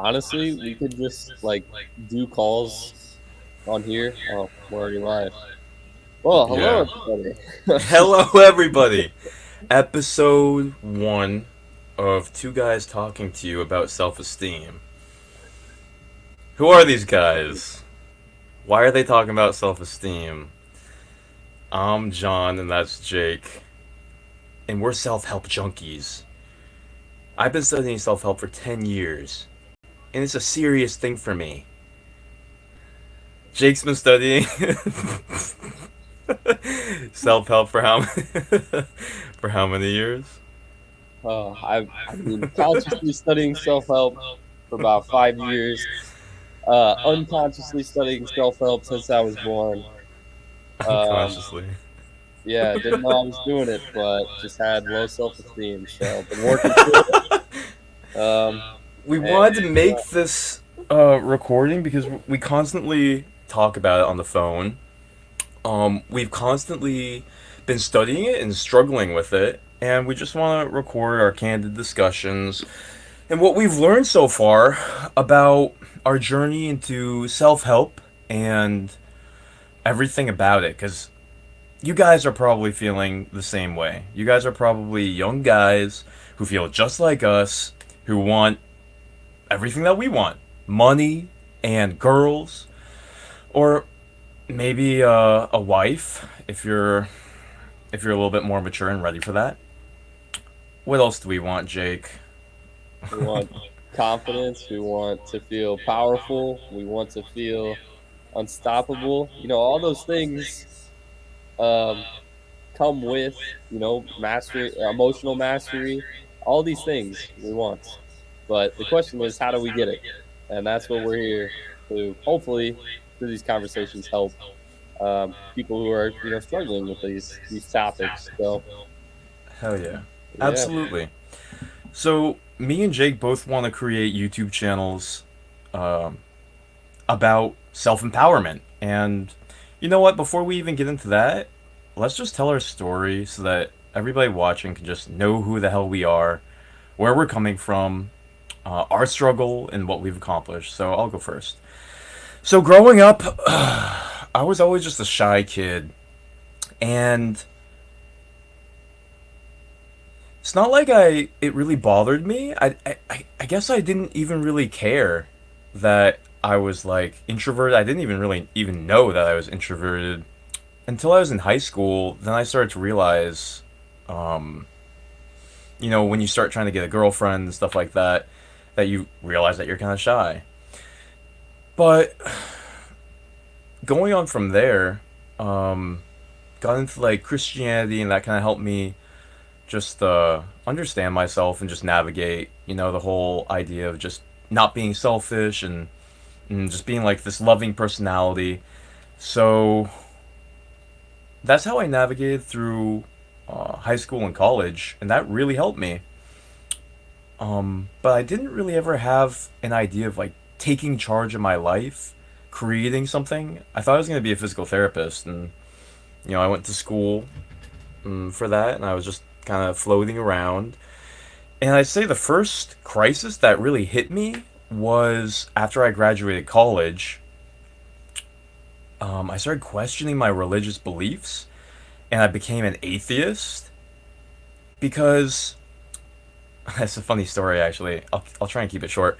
Honestly, we could just like do calls on here. Oh, we're already live. Well, hello Yeah. everybody. Hello, everybody. Episode 1 of two guys talking to you about self-esteem. Who are these guys? Why are they talking about self-esteem? I'm John, and that's Jake, and we're self-help junkies. I've been studying self-help for 10 years, and it's a serious thing for me. Jake's been studying self-help for how for how many years? I've been consciously studying self help for about 5 years. Unconsciously studying self help since I was born. Um, Unconsciously. yeah, didn't know I was doing it, but just had low self esteem. So been working through it. We And wanted to make this recording because we constantly talk about it on the phone. We've constantly been studying it and struggling with it, and we just want to record our candid discussions and what we've learned so far about our journey into self help and everything about it. Because you guys are probably feeling the same way. You guys are probably young guys who feel just like us, who want everything that we want: money and girls, or maybe a wife if you're a little bit more mature and ready for that. What else do we want, Jake? we want confidence. We want to feel powerful. We want to feel unstoppable. All those things um, come with mastery, emotional mastery, all these things we want. But the question is, how do we get it? And that's what we're here to hopefully through these conversations help people who are struggling with these topics. So Hell yeah. yeah, Absolutely. So, me and Jake both want to create YouTube channels um, about self empowerment. And you know what? Before we even get into that, let's just tell our story so that everybody watching can just know who the hell we are, where we're coming from, our struggle, and what we've accomplished. So, I'll go first. So, growing up, I was always just a shy kid. And it's not like it really bothered me. I guess I didn't even really care that I was like introverted. I didn't even really even know that I was introverted until I was in high school. Then I started to realize, um, when you start trying to get a girlfriend and stuff like that, that you realize that you're kind of shy. But going on from there, um, got into like Christianity, and that kind of helped me just understand myself and just navigate, the whole idea of just not being selfish and just being like this loving personality. So that's how I navigated through high school and college, and that really helped me. But I didn't really ever have an idea of like taking charge of my life, creating something. I thought I was going to be a physical therapist, and I went to school for that, and I was just kind of floating around. And I'd say the first crisis that really hit me was after I graduated college. I started questioning my religious beliefs, and I became an atheist because that's a funny story, actually. I'll try and keep it short.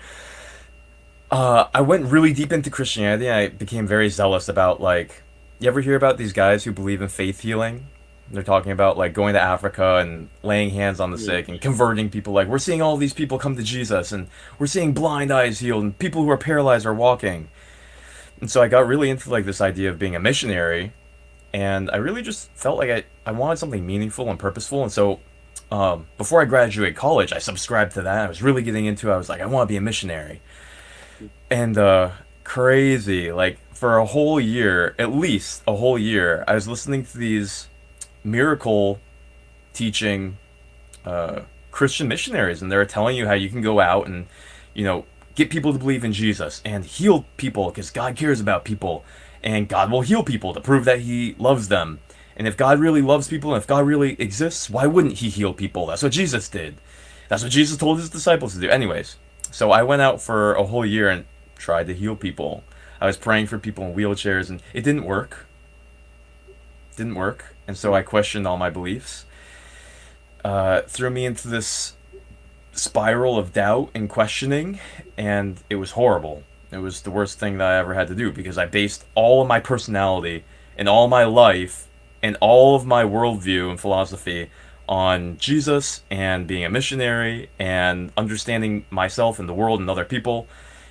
I went really deep into Christianity, and I became very zealous about, like, you ever hear about these guys who believe in faith healing? They're talking about like going to Africa and laying hands on the yeah, sick and converting people. Like, we're seeing all these people come to Jesus, and we're seeing blind eyes healed, and people who are paralyzed are walking. And so I got really into like this idea of being a missionary, and I really just felt like I wanted something meaningful and purposeful. And so before I graduated college, I subscribed to that. I was really getting into it. I was like, I want to be a missionary. And crazy, like for a whole year, at least a whole year, I was listening to these miracle teaching Christian missionaries, and they're telling you how you can go out and, get people to believe in Jesus and heal people because God cares about people, and God will heal people to prove that He loves them. And if God really loves people, and if God really exists, why wouldn't He heal people? That's what Jesus did. That's what Jesus told His disciples to do. Anyways, So I went out for a whole year and tried to heal people. I was praying for people in wheelchairs, and it didn't work. Didn't work. And so I questioned all my beliefs. Threw me into this spiral of doubt and questioning, and it was horrible. It was the worst thing that I ever had to do because I based all of my personality and all my life and all of my worldview and philosophy on Jesus and being a missionary and understanding myself and the world and other people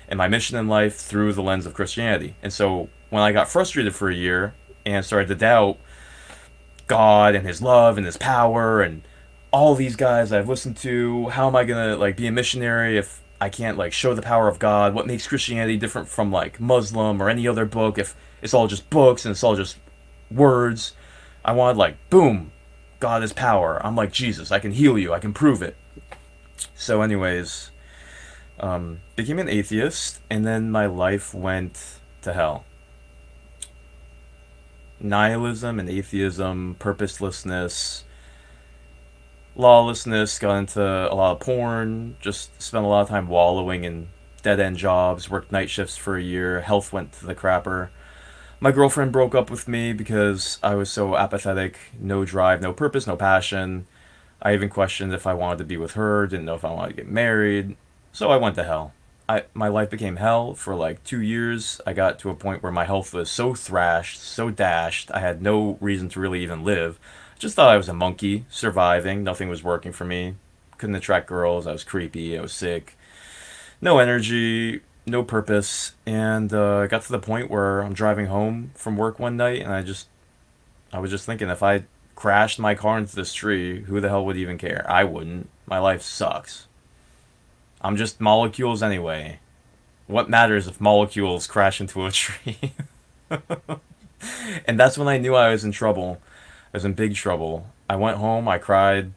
and my mission in life through the lens of Christianity. And so when I got frustrated for a year and started to doubt God and his love and his power and all these guys I've listened to, how am I gonna like be a missionary if I can't like show the power of God? What makes Christianity different from like Muslim or any other book if it's all just books and it's all just words? I wanted like boom, God is power. I'm like Jesus. I can heal you. I can prove it. So, anyways, became an atheist, and then my life went to hell. Nihilism and atheism, purposelessness, lawlessness, got into a lot of porn, just spent a lot of time wallowing in dead end jobs, worked night shifts for a year, health went to the crapper. My girlfriend broke up with me because I was so apathetic, no drive, no purpose, no passion. I even questioned if I wanted to be with her, didn't know if I wanted to get married. So I went to hell. My life became hell for like 2 years. I got to a point where my health was so thrashed, so dashed, I had no reason to really even live. Just thought I was a monkey, surviving. Nothing was working for me. Couldn't attract girls. I was creepy. I was sick. No energy, no purpose. And I got to the point where I'm driving home from work one night and I was just thinking if I crashed my car into this tree, who the hell would even care? I wouldn't. My life sucks. I'm just molecules anyway. What matters if molecules crash into a tree? And that's when I knew I was in trouble. I was in big trouble. I went home, I cried,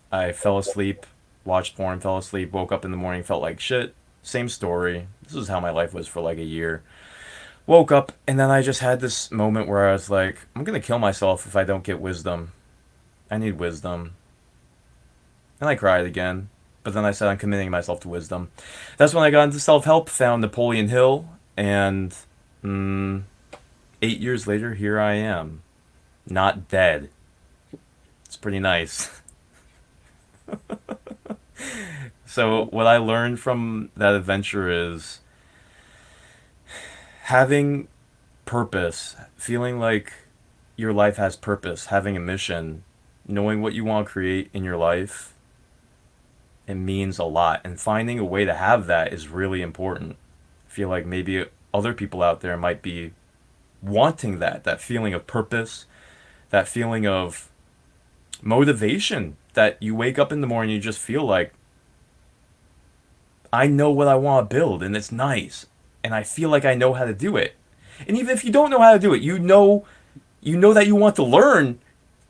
I fell asleep, watched porn, fell asleep, woke up in the morning, felt like shit. Same story. This is how my life was for like a year. Woke up, and then I just had this moment where I was like, I'm gonna kill myself if I don't get wisdom. I need wisdom. And I cried again. But then I said I'm committing myself to wisdom. That's when I got into self help, found Napoleon Hill, and 8 years later, here I am. Not dead. It's pretty nice. So, what I learned from that adventure is having purpose, feeling like your life has purpose, having a mission, knowing what you want to create in your life, it means a lot. And finding a way to have that is really important. I feel like maybe other people out there might be wanting that feeling of purpose, that feeling of motivation that you wake up in the morning and you just feel like I know what I want to build and it's nice and I feel like I know how to do it. And even if you don't know how to do it, you know that you want to learn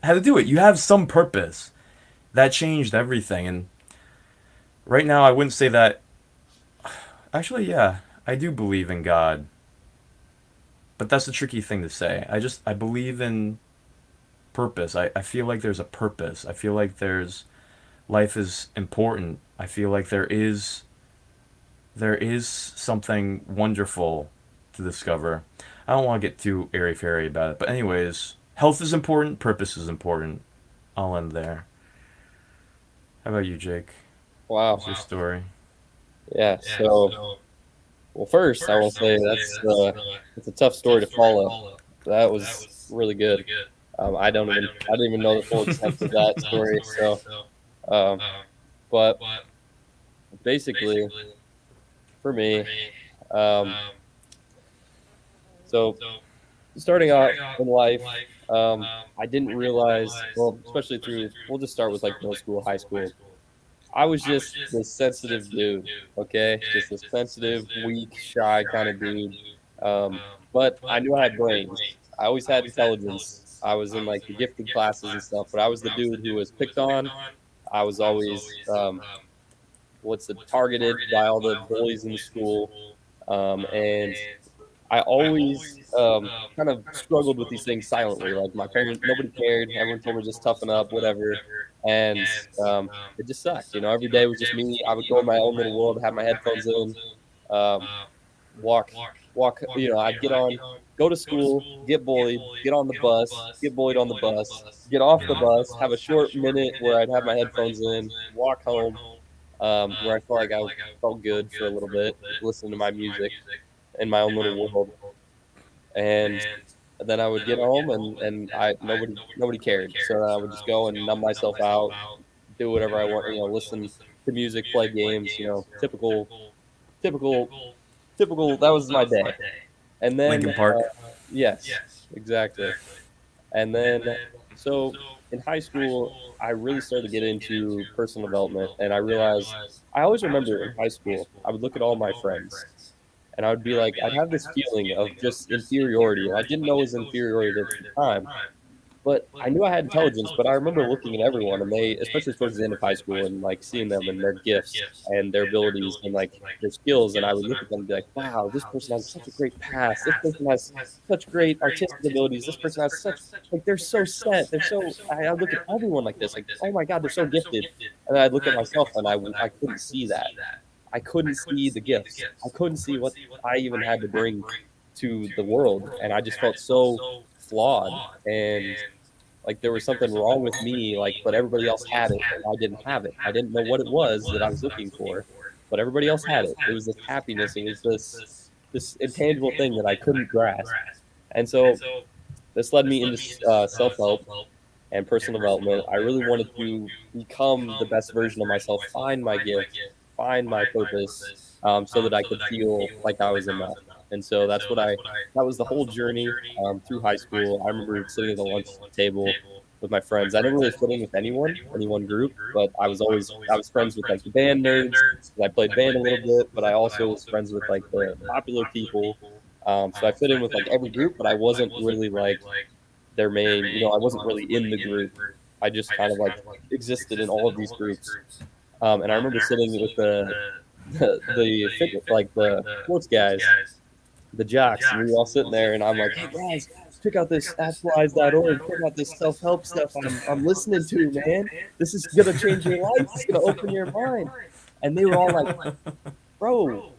how to do it. You have some purpose. That changed everything. And right now I wouldn't say that actually yeah, I do believe in God. But that's a tricky thing to say. I believe in purpose. I feel like there's a purpose. I feel like there's life is important. I feel like there is something wonderful to discover. I don't want to get too airy fairy about it, but anyways, health is important, purpose is important. I'll end there. How about you, Jake? Wow. What's your story? Yeah. So, well, first I want to say it's a tough story to follow. That was really good. I didn't even know the full extent of that story. So, um, but basically, for me, um, so starting out in life, I didn't realize, well, especially through, we'll just start with like middle school, high school. I was just this sensitive dude, okay? Just a sensitive, weak, shy kind of dude. Um, but I knew I had brains. I always had intelligence. I was in like the gifted classes and stuff, but I was the dude who was picked on. I was always what's it targeted by all the bullies in the school. And I always, kind of struggled with these things silently, like, my parent nobody cared, everyone told me just toughen up, whatever, and, it just sucked, every day was just me, I would go in my own little world, have my headphones in, um, walk I'd get on go to school, get bullied, get on the bus, get bullied on the bus, get off the bus, have a short minute where I'd have my headphones in, walk home, where I felt like I felt good for a little bit, listening to my music in my own little world, and then I would get home and I nobody cared, so I would just go and numb myself out, do whatever I want, listen to music, play games, typical typical that was my day, and then, Lincoln Park. yes, exactly. And then so in high school, I really started to get into personal development, and I realized I always remember in high school, I would look at all my friends, and I would be like I'd have this feeling of just inferiority, and I didn't know it was inferiority at the time, but I knew I had intelligence, but I remember looking at everyone and they especially towards the end of high school and, like, seeing them and their gifts and their abilities and, like, their skills, and I would look at them and be like, "Wow, this person has such a great past. This person has such great artistic abilities. This person has such like, they're so set. They're so" I look at everyone like this, like, "Oh my god, they're so gifted." And then I'd look at myself and I couldn't see that. I couldn't see the gifts. I couldn't see what I even had to bring to the world, and I just felt so flawed and like there was something wrong with me, like, but everybody else had it and I didn't have it. I didn't know what it was that I was looking for, but everybody else had it. It was this happiness, it was this intangible thing that I couldn't grasp. And so this led me into self-help and personal development. I really wanted to become the best version of myself, find my gift, find my purpose, so that I could feel like I was enough. And so that was the whole journey through high school. I remember sitting at the lunch table with my friends. I never really fit in with anyone, any one group, but I was friends with like the band nerds. 'Cause I played band a little bit, but I also was friends with like the popular people. So I fit in with like every group, but I wasn't really like their main I wasn't really in the group. I just kind of, like, existed in all of these groups. And I remember sitting with the the fitness like, the sports guys, the jocks, and we were all sitting there, and I'm like, "Hey, guys, check out this actualize.org. Check out this self-help stuff I'm listening to, man. This is gonna change your life. It's gonna open your mind." And they were all like, "Bro,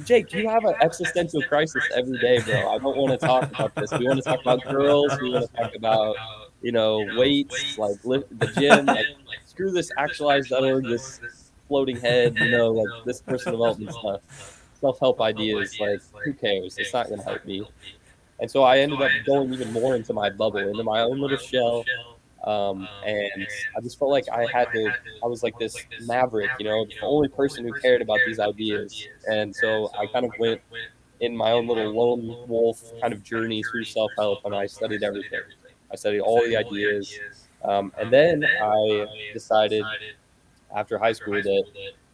Jake, you have an existential crisis every day, bro. I don't wanna talk about this. We wanna talk about girls, we wanna talk about, weights, like, lift the gym, like, screw this actualize.org, this floating head, like, this personal development stuff, self-help ideas, like, who cares? It's not gonna help me." And so I ended up going even more into my bubble, into my own little shell, and I just felt like I was like this maverick, the only person who cared about these ideas. And so I kind of went in my own little lone wolf kind of journey through self-help, and I studied everything. I studied all the ideas, and then I decided after high school that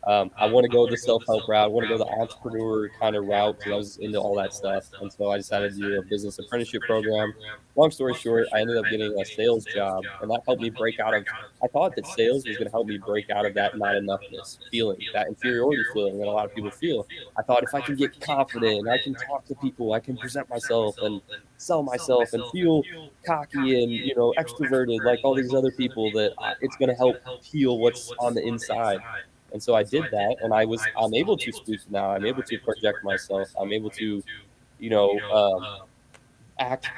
I want to go the self-help route. I want to go the entrepreneur kind of route because I was into all that stuff. And so I decided to do a business apprenticeship program. Long story short, I ended up getting a sales job, and that helped me break out of. I thought that sales was going to help me break out of that not enoughness feeling, that inferiority feeling that a lot of people feel. I thought if I can get confident, I can talk to people, I can present myself and sell myself and feel cocky and extroverted like all these other people that it's going to help heal what's on the inside. And so I did that, and I'm able to speak now. I'm able to project myself. I'm able to, you know, um,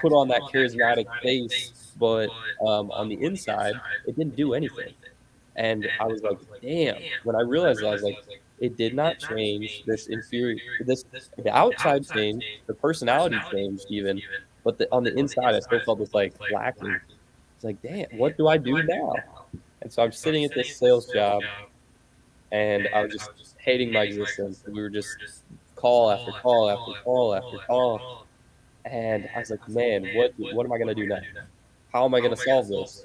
put on that charismatic face, but on the inside, it didn't do anything. And I was like, damn. When I realized that, I was like, it did not change the outside changed, the personality changed even, but on the inside, I still felt this like lacking. It's like, damn, what do I do now? And so I'm sitting at this sales job and I was just hating my existence. We were just call after call after call after call, and I was like, "Man, what am I gonna do next? How am I gonna solve this?"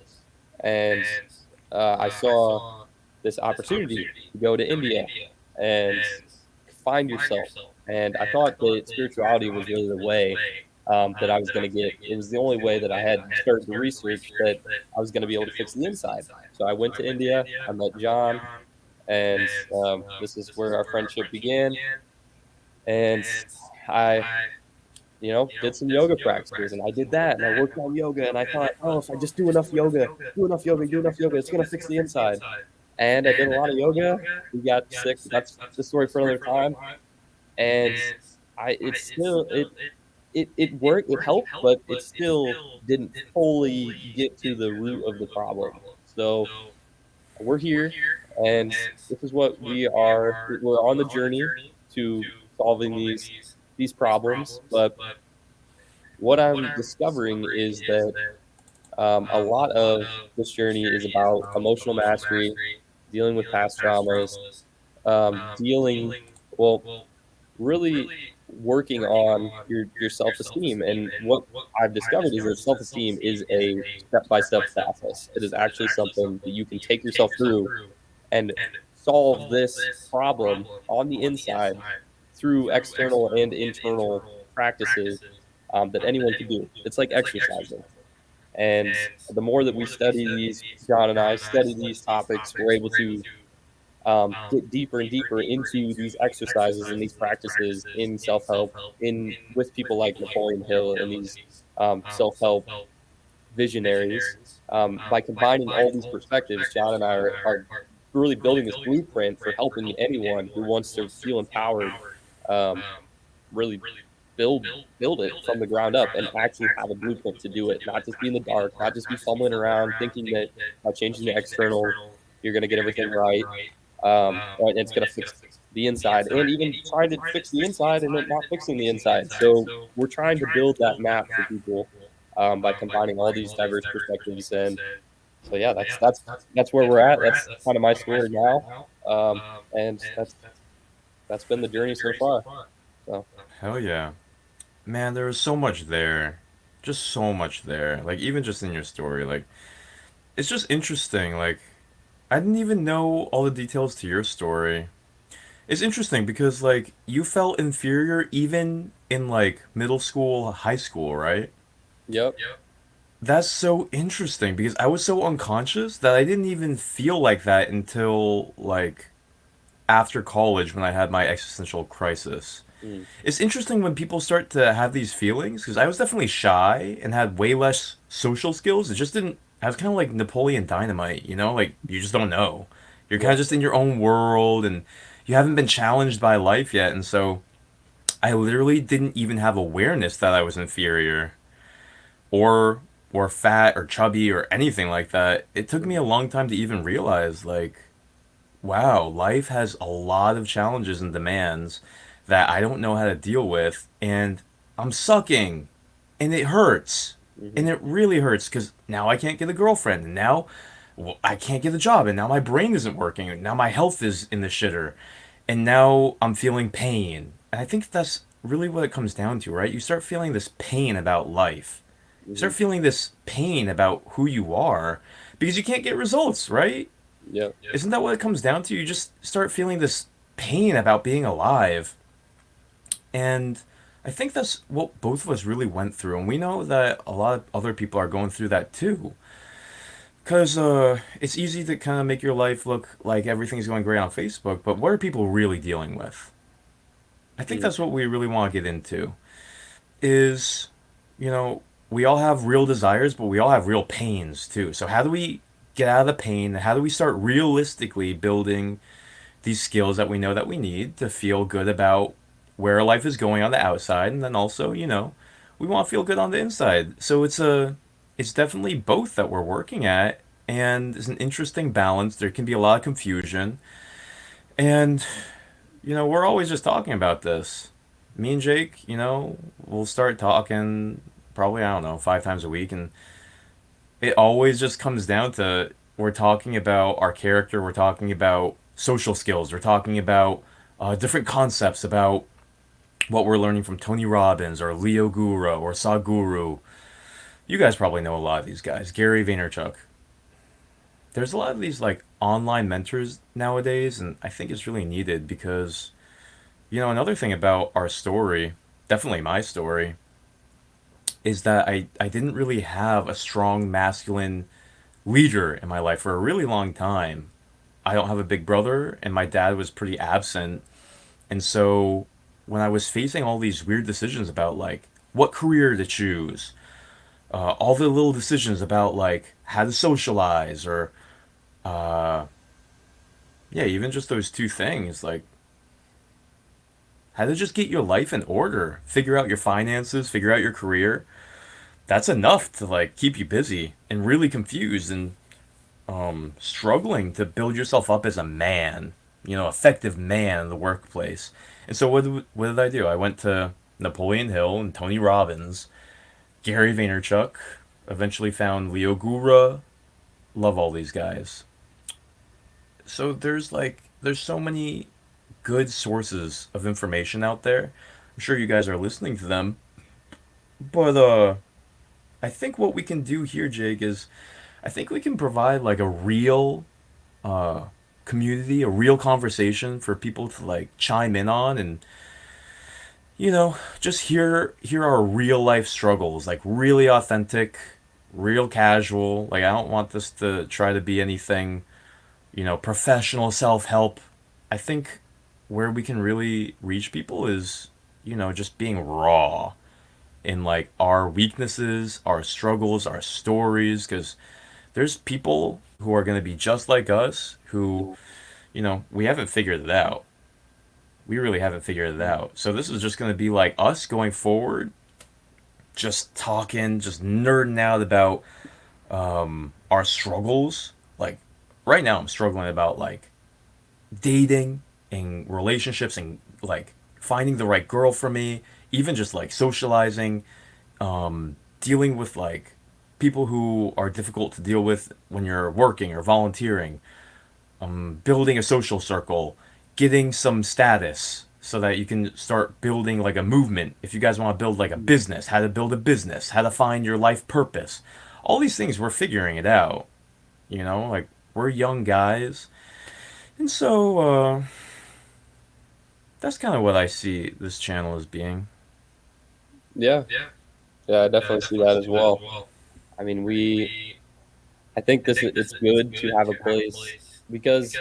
And I saw this opportunity to go to India and find yourself. And I thought that spirituality was really the way that I was gonna get. It was the only way that I had started to research that I was gonna be able to fix the inside. So I went to India. I met John and this is where our friendship began. And I did some yoga practices, and I did that, and I worked on yoga, and I thought, oh, if I just do enough yoga, do enough yoga, it's gonna fix the inside. And I did a lot of yoga. We got sick. That's the story for another time. And it's still it worked. It helped, but it still didn't fully get to the root of the problem. So we're here, and this is what we are. We're on the journey to solving these problems. But what I'm discovering is that a lot of this journey is about emotional mastery, dealing with past traumas, dealing well, really working on your self-esteem. And what I've discovered is that self-esteem is a step-by-step process. It is actually something that you can take yourself through and solve this problem on the inside through external and internal practices that anyone can do. It's like exercising. And the more that we study these, John and I study these topics, we're able to get deeper and deeper into these exercises and these practices in self help, in with people like Napoleon Hill and these self help visionaries. By combining all these perspectives, John and I are really building this blueprint for helping anyone who wants to feel empowered, um, really build it from the ground up and actually have a blueprint to do it, not just be in the dark, not just be fumbling around thinking that by changing the external, you're going to get everything right. And it's going to fix the inside, and even trying to fix the inside and then not fixing the inside. So we're trying to build that map for people by combining all these diverse perspectives. And so yeah, that's where we're at. That's kind of my story now, and that's been the journey so far. So Hell yeah. Man, there was so much there. Just so much there. Like, even just in your story. Like, it's just interesting. Like, I didn't even know all the details to your story. It's interesting because, like, you felt inferior even in, like, middle school, high school, right? yep. That's so interesting because I was so unconscious that I didn't even feel like that until, like, after college when I had my existential crisis. Mm, It's interesting when people start to have these feelings because I was definitely shy and had way less social skills. It just didn't. I was kind of like Napoleon Dynamite, you know? Like, you just don't know. You're kind yep. of just in your own world and you haven't been challenged by life yet. And so I literally didn't even have awareness that I was inferior or fat or chubby or anything like that. It took me Mhm, a long time to even realize, like, wow, life has a lot of challenges and demands that I don't know how to deal with, and I'm sucking, and it hurts, and mhm, it really hurts because now I can't get a girlfriend, and now I can't get a job, and now my brain isn't working, and now my health is in the shitter, and now I'm feeling pain. And I think that's really what it comes down to, right? You start feeling this pain about life. You mhm, start feeling this pain about who you are because you can't get results, right? yep. Isn't that what it comes down to? You just start feeling this pain about being alive. And I think that's what both of us really went through. And we know that a lot of other people are going through that too. Because it's easy to kind of make your life look like everything's going great on Facebook, but what are people really dealing with? I think Mm, that's what we really want to get into. Is, you know, we all have real desires, but we all have real pains too. So how do we get out of the pain? How do we start realistically building these skills that we know that we need to feel good about where life is going on the outside, and then also, we want to feel good on the inside. So it's definitely both that we're working at, and it's an interesting balance. There can be a lot of confusion, and we're always just talking about this. Me and Jake, we'll start talking probably, I don't know, 5 times a week, and it always just comes down to we're talking about our character, we're talking about social skills, we're talking about different concepts about what we're learning from Tony Robbins or Leo Guru or Sadhguru. You guys probably know a lot of these guys. Gary Vaynerchuk. There's a lot of these like online mentors nowadays, and I think it's really needed because another thing about our story, definitely my story, is that I didn't really have a strong masculine leader in my life for a really long time. I don't have a big brother, and my dad was pretty absent. And so when I was facing all these weird decisions about like what career to choose, all the little decisions about like how to socialize or yeah, even just those two things like how to just get your life in order, figure out your finances, figure out your career. That's enough to like keep you busy and really confused and struggling to build yourself up as a man, effective man in the workplace. And so what did I do? I went to Napoleon Hill and Tony Robbins, Gary Vaynerchuk, eventually found Leo Gura. Love all these guys. So there's so many good sources of information out there. I'm sure you guys are listening to them, but I think what we can do here, Jake, is I think we can provide like a real uh, community, a real conversation for people to like chime in on and just hear our real life struggles, like really authentic, real casual. Like I don't want this to try to be anything, professional self-help. I think where we can really reach people is, just being raw in like our weaknesses, our struggles, our stories because there's people who are going to be just like us who, we haven't figured it out. We really haven't figured it out. So this is just going to be like us going forward, just talking, just nerding out about our struggles. Like right now, I'm struggling about like dating and relationships and like finding the right girl for me, even just like socializing, dealing with like people who are difficult to deal with when you're working or volunteering, building a social circle, getting some status so that you can start building like a movement. If you guys want to build like a business, how to build a business, how to find your life purpose. All these things we're figuring it out, like we're young guys. And so that's kind of what I see this channel as being. Yeah, yeah, I definitely see that as well. I mean, I think it's good to have a place because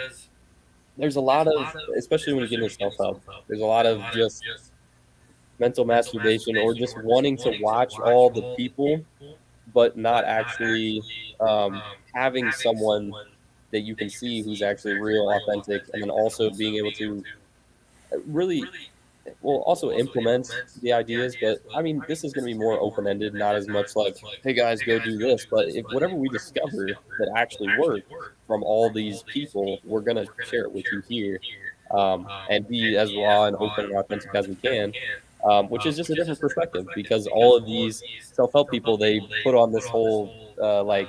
there's a lot of, especially when you get into self-help, there's a lot of just mental masturbation or just wanting to watch all the people, but not actually having someone that you can see who's actually real, authentic, and then also being able to really well also implement the ideas. But I mean, this is going to be more open-ended, not as much like, hey guys, go do this. But if whatever we discover that actually works from all these people, we're going to share it with you here, and be as raw and open and authentic as we can, which is just a different perspective because all of these self-help people, they put on this whole like,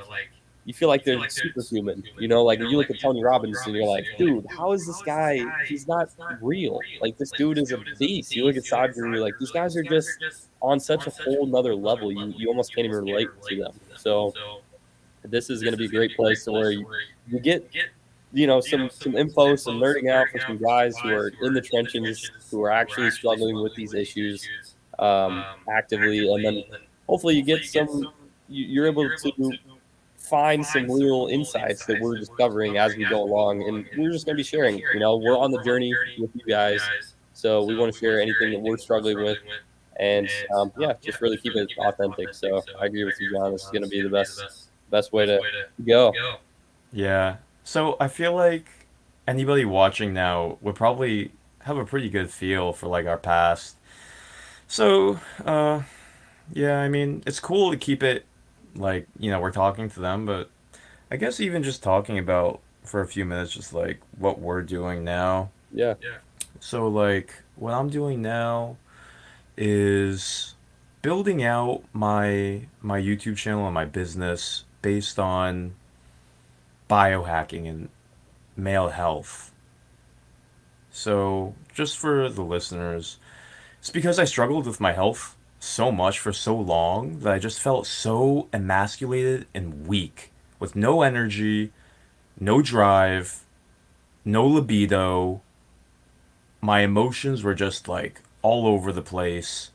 you feel like they're superhuman, like you look at Tony Robbins and you're like, dude, how is this guy? He's not real. Like this dude is a beast. You look at Sadhguru, you're like, these guys are just on such a whole nother level. You almost can't even relate to them. So this is going to be a great place to where you get some info, some nerding out for some guys who are in the trenches, who are actually struggling with these issues actively, and then hopefully you get you're able to find some real insights that we're discovering as we go along, and we're just going to be sharing. We're on the journey with you guys, so we want to share anything that we're struggling with, and yeah, just really keep it authentic. So I agree with you, John. This is going to be the best way to go. Yeah. So I feel like anybody watching now would probably have a pretty good feel for like our past. So, yeah, I mean, it's cool to keep it like, we're talking to them, but I guess even just talking about for a few minutes just like what we're doing now. Yeah. So like what I'm doing now is building out my YouTube channel and my business based on biohacking and male health. So, just for the listeners, it's because I struggled with my health so much for so long that I just felt so emasculated and weak with no energy, no drive, no libido. My emotions were just like all over the place.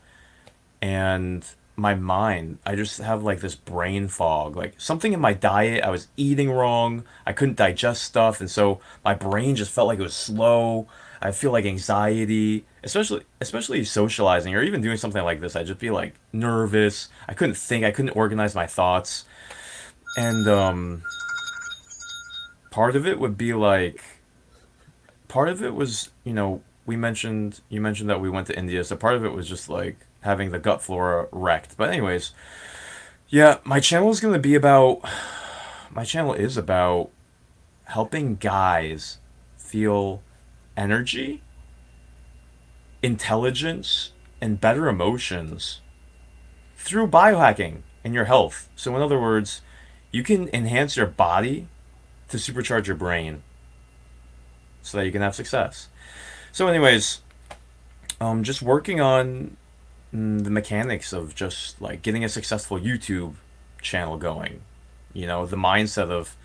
And my mind, I just have like this brain fog. Like something in my diet, I was eating wrong. I couldn't digest stuff. And so my brain just felt like it was slow. I feel like anxiety, especially socializing or even doing something like this. I'd just be like nervous. I couldn't think. I couldn't organize my thoughts. And part of it would be like part of it was, we mentioned you mentioned that we went to India, so part of it was just like having the gut flora wrecked. But anyways, yeah, my channel is about helping guys feel energy, intelligence, and better emotions through biohacking and your health. So in other words, you can enhance your body to supercharge your brain so that you can have success. So anyways, just working on the mechanics of just like getting a successful YouTube channel going. The mindset of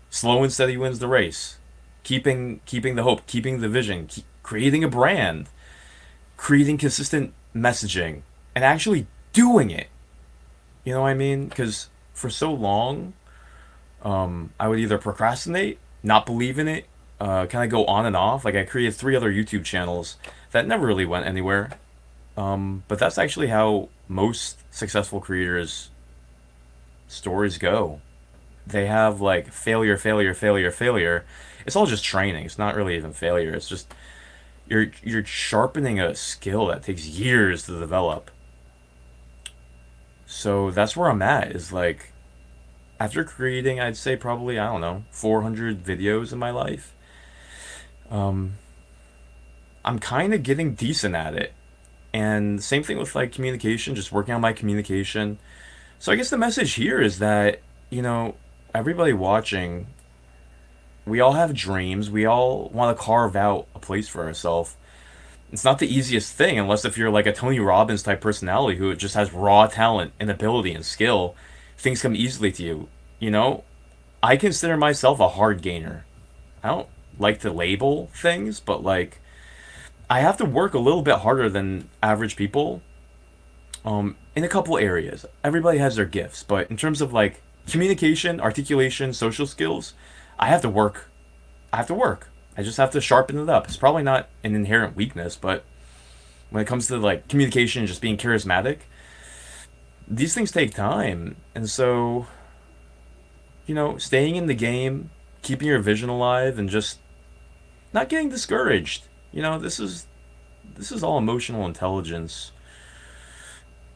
slow and steady wins the race. Keeping the hope, keeping the vision, creating a brand, creating consistent messaging, and actually doing it. You know what I mean? Because for so long, I would either procrastinate, not believe in it, kind of go on and off. Like I created 3 other YouTube channels that never really went anywhere. But that's actually how most successful creators' stories go. They have like failure, failure, failure, failure. It's all just training. It's not really even failure. It's just you're sharpening a skill that takes years to develop. So that's where I'm at. Is like after creating, I'd say probably I don't know 400 videos in my life. I'm kind of getting decent at it. And same thing with like communication, just working on my communication. So I guess the message here is that, you know, everybody watching, we all have dreams. We all want to carve out a place for ourselves. It's not the easiest thing unless if you're like a Tony Robbins type personality who just has raw talent and ability and skill. Things come easily to you. You know, I consider myself a hard gainer. I don't like to label things, but like I have to work a little bit harder than average people in a couple areas. Everybody has their gifts, but in terms of like communication, articulation, social skills, I have to work. I have to work. I just have to sharpen it up. It's probably not an inherent weakness, but when it comes to like communication and just being charismatic, these things take time. And so, staying in the game, keeping your vision alive and just not getting discouraged. This is all emotional intelligence.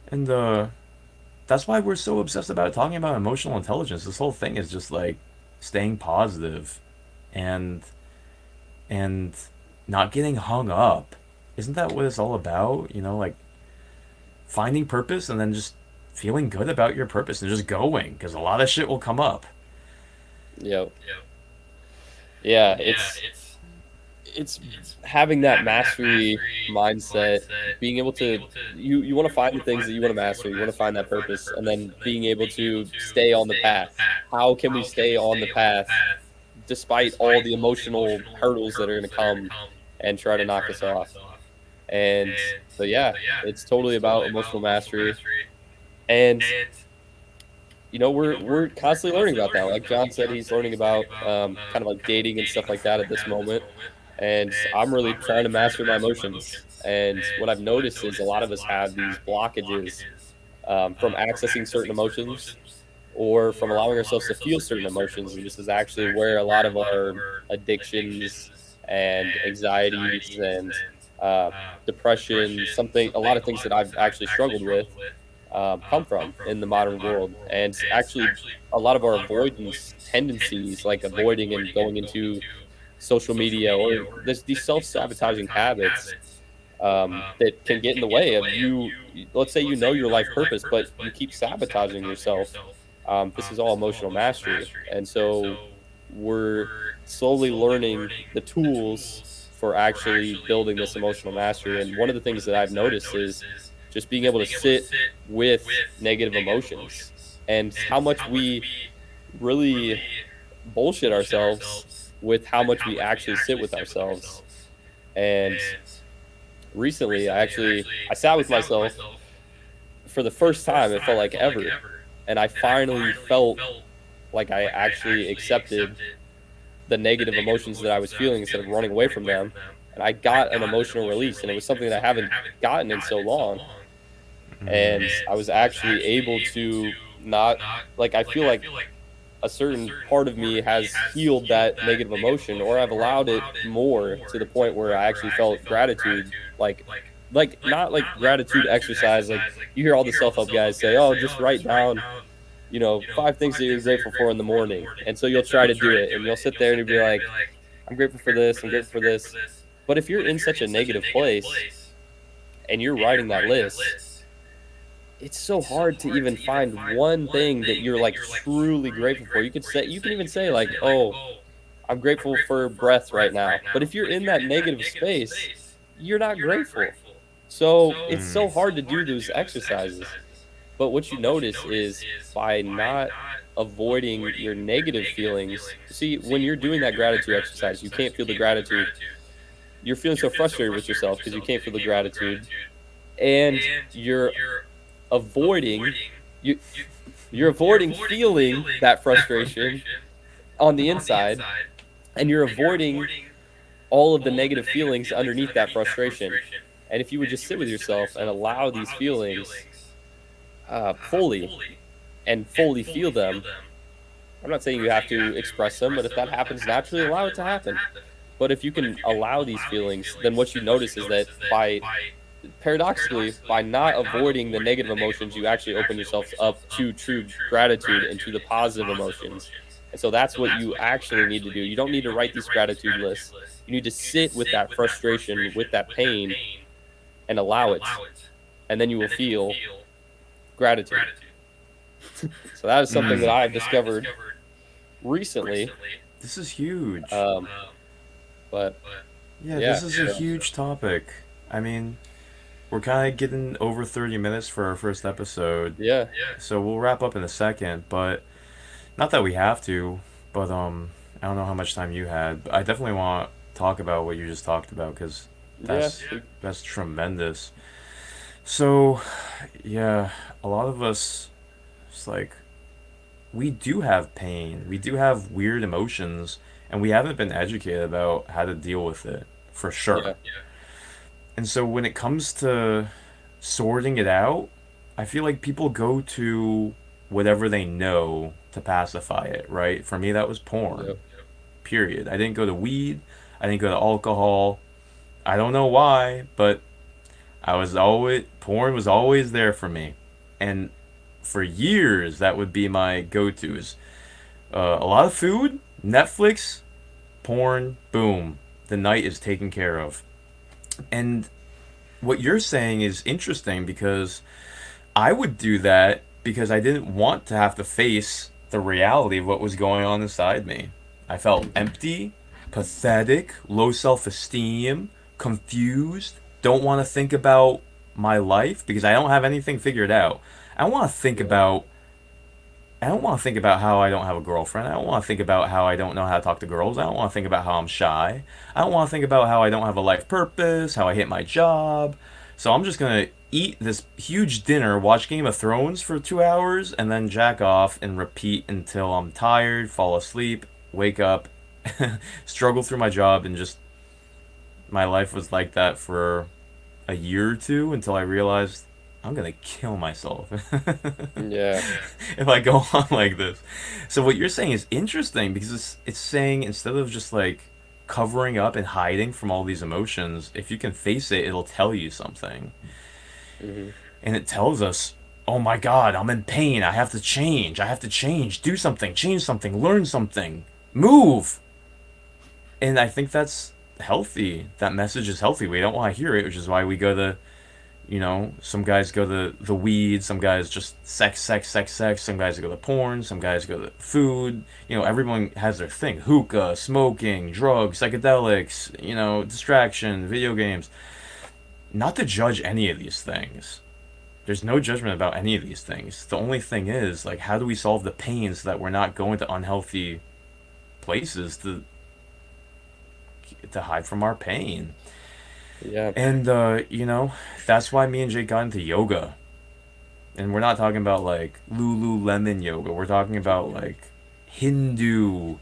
And that's why we're so obsessed about talking about emotional intelligence. This whole thing is just like staying positive and and not getting hung up. Isn't that what it's all about? Like finding purpose and then just feeling good about your purpose and just going because a lot of shit will come up. Yep. Yeah, it's having that mastery mindset, being able to you want to find the things that you want to master, you want to find that purpose, and then being able to stay on the path. How can we stay on the path despite all the emotional hurdles that are going to come and try to knock us off? And so yeah, it's totally about emotional mastery. And we're constantly learning about that. Like John said, he's learning about kind of like dating and stuff like that at this moment. And I'm really trying to master my emotions. And what I've noticed is a lot of us have these blockages from accessing certain emotions or from allowing ourselves to feel certain emotions. And this is actually where a lot of our addictions and anxieties and uh, depression, a lot of things that I've actually struggled with come from in the modern world. And actually, a lot of our avoidance tendencies, like avoiding and going into social media or these self-sabotaging habits that can get in the way of you. Let's say you know your life purpose, but you keep sabotaging yourself. This is all emotional mastery. And so we're slowly learning the tools for actually building this emotional mastery. And one of the things that I've noticed is just being able to sit with negative emotions and how much we really bullshit ourselves with how much we actually sit with ourselves. And recently, I sat with myself for the first time. It felt like ever, and I finally felt like I actually accepted the negative emotions that I was feeling instead of running away from them. and I got an emotional release, and it was something that I haven't gotten in so long. And I was actually able to not like I feel like a certain part of me has healed that negative emotion, or I've allowed it more to the point where I actually felt gratitude, like not like gratitude exercise. Like you hear all the self-help guys say, "Oh, just write down, 5 things that you're grateful for in the morning." And so you'll try to do it and you'll sit there and you'll be like, "I'm grateful for this, I'm grateful for this." But if you're in such a negative place and you're writing that list, it's so hard to even find one thing that you're like truly grateful for. You can even say like, "Oh, I'm grateful for breath right now." But if you're in that negative space, you're not grateful. So, it's so hard to do those exercises. But what you notice is by not avoiding your negative feelings. See, when you're doing that gratitude exercise, you can't feel the gratitude. You're feeling so frustrated with yourself because you can't feel the gratitude, and avoiding you you're avoiding feeling that frustration on the inside, and you're avoiding all of the negative feelings underneath that frustration. And if you would just sit with yourself and allow these feelings fully and fully feel them, I'm not saying you have to express them, but if that happens naturally, allow it to happen. But if you can allow these feelings, then what you notice is that by paradoxically, by not avoiding the negative emotions, you actually open yourselves up to true gratitude and to the positive emotions. And so that's what you actually need to do. You don't need to write these gratitude lists. You need to sit with that frustration, with that pain, and allow it. And then you will feel gratitude. So that is something that I've discovered recently. This is huge. Um, but Yeah, yeah, this is a huge topic. I mean, we're kind of getting over 30 minutes for our first episode, yeah, so we'll wrap up in a second, but not that we have to, but I don't know how much time you had, but I definitely want to talk about what you just talked about because yeah, that's tremendous. So, yeah, a lot of us, it's like we do have pain, we do have weird emotions, and we haven't been educated about how to deal with it for sure. yeah, And so when it comes to sorting it out, I feel like people go to whatever they know to pacify it, right? For me, that was porn, yeah, period. I didn't go to weed, I didn't go to alcohol. I don't know why, but porn was always there for me. And for years, that would be my go tos. A lot of food, Netflix, porn, boom. The night is taken care of. And what you're saying is interesting because I would do that because I didn't want to have to face the reality of what was going on inside me. I felt empty, pathetic, low self esteem, confused, don't want to think about my life because I don't have anything figured out. I want to think yeah, about I don't want to think about how I don't have a girlfriend. I don't want to think about how I don't know how to talk to girls. I don't want to think about how I'm shy. I don't want to think about how I don't have a life purpose, how I hate my job. So I'm just going to eat this huge dinner, watch Game of Thrones for 2 hours, and then jack off and repeat until I'm tired, fall asleep, wake up, struggle through my job, and just my life was like that for a year or two until I realized I'm gonna kill myself yeah, if I go on like this. So what you're saying is interesting because it's saying instead of just like covering up and hiding from all these emotions, if you can face it, it'll tell you something. hmm, And it tells us, oh my god, I'm in pain. I have to change. I have to change. Do something. Change something. Learn something. Move. And I think that's healthy. That message is healthy. We don't want to hear it, which is why we go to some guys go to the weed, some guys just sex, sex, sex, sex, some guys go to porn, some guys go to food. Everyone has their thing. Hookah, smoking, drugs, psychedelics, distraction, video games. Not to judge any of these things. There's no judgment about any of these things. The only thing is, like, how do we solve the pain so that we're not going to unhealthy places to hide from our pain? yeah, And that's why me and Jake got into yoga. And we're not talking about like Lululemon yoga. We're talking about like Hindu,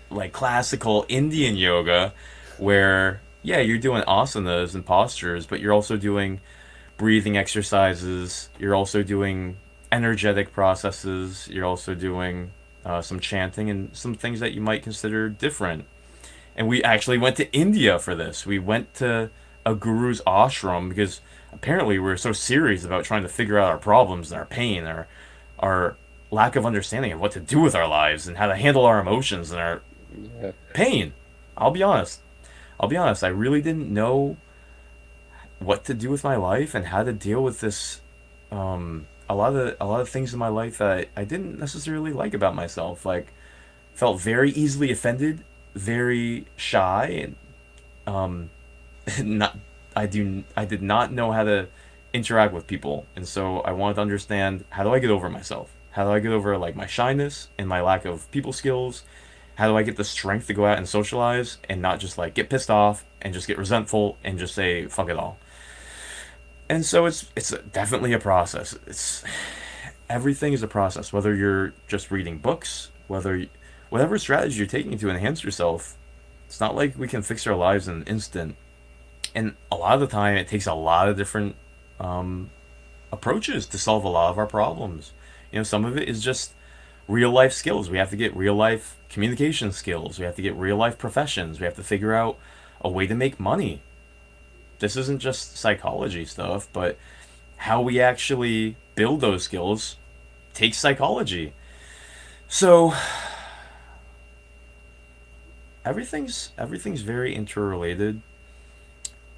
like classical Indian yoga, where yeah, you're doing asanas and postures, but you're also doing breathing exercises. You're also doing energetic processes. You're also doing some chanting and some things that you might consider different. And we actually went to India for this. We went to a guru's ashram because apparently we were so serious about trying to figure out our problems and our pain, our lack of understanding of what to do with our lives and how to handle our emotions and our Yeah. pain. I'll be honest. I'll be honest. I really didn't know what to do with my life and how to deal with this. A lot of things in my life that I didn't necessarily like about myself. Like felt very easily offended, very shy, and not I did not know how to interact with people, and so I wanted to understand how do I get over myself? How do I get over like my shyness and my lack of people skills? How do I get the strength to go out and socialize and not just like get pissed off and just get resentful and just say fuck it all? And so it's definitely a process. It's everything is a process. Whether you're just reading books, whatever strategy you're taking to enhance yourself, it's not like we can fix our lives in an instant. And a lot of the time, it takes a lot of different approaches to solve a lot of our problems. Some of it is just real life skills. We have to get real life communication skills. We have to get real life professions. We have to figure out a way to make money. This isn't just psychology stuff, but how we actually build those skills takes psychology. So everything's very interrelated,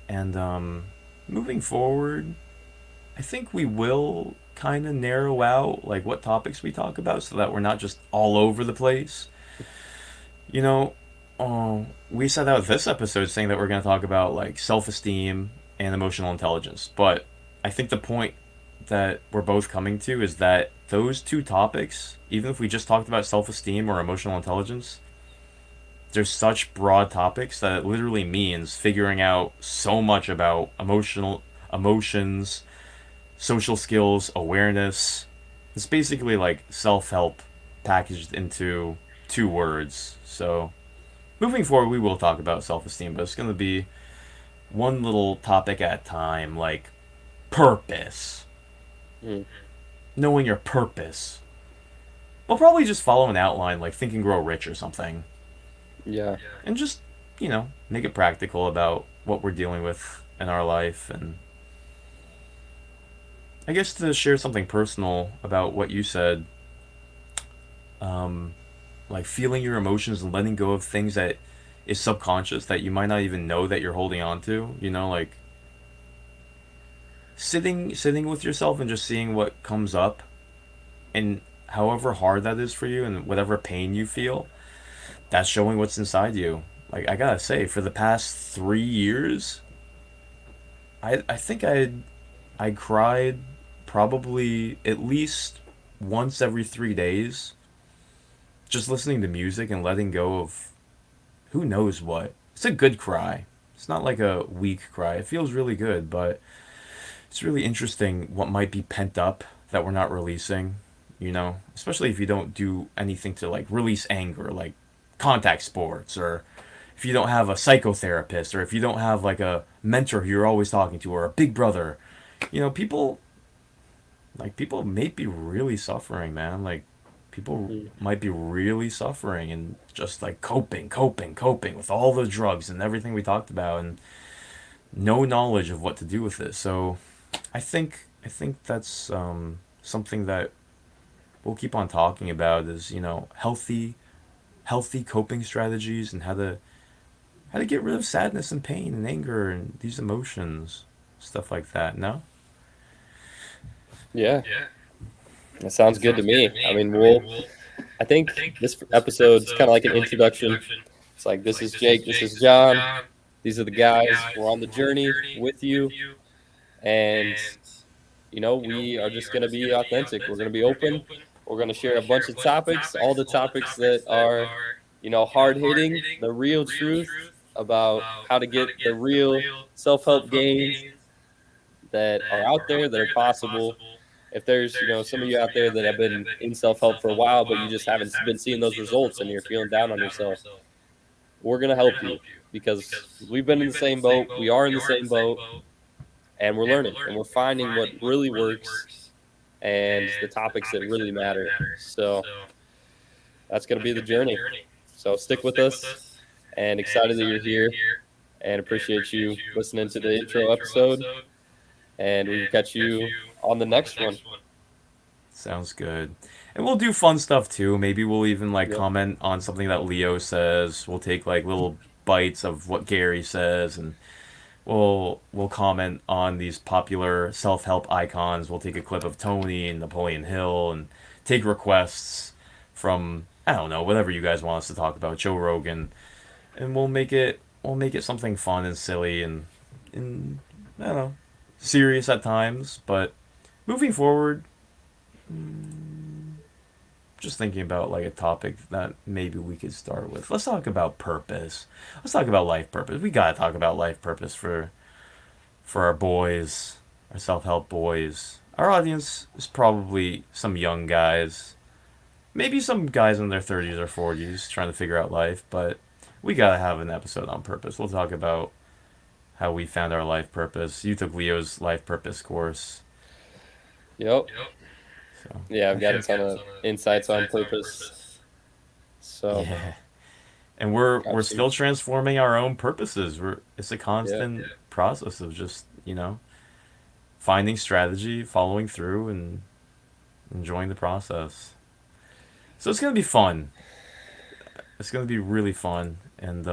and moving forward, I think we will kind of narrow out like what topics we talk about so that we're not just all over the place. You know, we set out this episode saying that we're going to talk about like self-esteem and emotional intelligence, but I think the point that we're both coming to is that those two topics, even if we just talked about self-esteem or emotional intelligence, there's such broad topics that it literally means figuring out so much about emotions, social skills, awareness. It's basically like self help packaged into two words. So, moving forward, we will talk about self esteem, but it's going to be one little topic at a time, like purpose. Mm. Knowing your purpose. We'll probably just follow an outline like Think and Grow Rich or something. Yeah. And just, make it practical about what we're dealing with in our life. And I guess to share something personal about what you said, like feeling your emotions and letting go of things that is subconscious that you might not even know that you're holding on to, like sitting with yourself and just seeing what comes up, and however hard that is for you and whatever pain you feel, that's showing what's inside you. Like I gotta say, for the past 3 years, I think I cried probably at least once every 3 days, just listening to music and letting go of who knows what. It's a good cry. It's not like a weak cry. It feels really good, but it's really interesting what might be pent up that we're not releasing, especially if you don't do anything to like release anger, like contact sports, or if you don't have a psychotherapist, or if you don't have like a mentor who you're always talking to, or a big brother. People may be really suffering, man. Like people Mm. might be really suffering and just like coping with all the drugs and everything we talked about, and no knowledge of what to do with it. So I think that's something that we'll keep on talking about is healthy coping strategies and how to get rid of sadness and pain and anger and these emotions, stuff like that. No. Yeah. That sounds good to me. I mean, I think this episode's kind of like an introduction. It's like, this is Jake, this is John. These are the guys. We're on the journey with you. And, we are just going to be authentic. We're going to be open. We're going to share a bunch of topics, all the topics that are, hard hitting, the real truth about how to get the real self help gains that are out there, that are possible. If there's, some of you out there that have been in self help for a while, but you just haven't been seeing those results and you're feeling down on yourself, we're gonna help you because we've been in the same boat. We are in the same boat, and we're learning and we're finding what really works and the topics that really matter. So that's gonna be the journey. So stick with us, and excited that you're here, and appreciate you listening to the intro episode. And we will catch you on the next one. Sounds good. And we'll do fun stuff too. Maybe we'll even like Yep. comment on something that Leo says. We'll take like little bites of what Gary says, and we'll comment on these popular self-help icons. We'll take a clip of Tony and Napoleon Hill and take requests from, I don't know, whatever you guys want us to talk about, Joe Rogan, and we'll make it something fun and silly and I don't know, serious at times, but moving forward, just thinking about like a topic that maybe we could start with. Let's talk about purpose. Let's talk about life purpose. We gotta talk about life purpose for our boys, our self-help boys. Our audience is probably some young guys, maybe some guys in their 30s or 40s trying to figure out life, but we gotta have an episode on purpose. We'll talk about how we found our life purpose. You took Leo's life purpose course, Yep. so Yeah, I I've got a think ton of insights on purpose. So yeah. And we're absolutely. still transforming our own purposes. It's a Yeah. constant process of just finding strategy, following through, and enjoying the process. So it's gonna be fun. It's gonna be really fun, and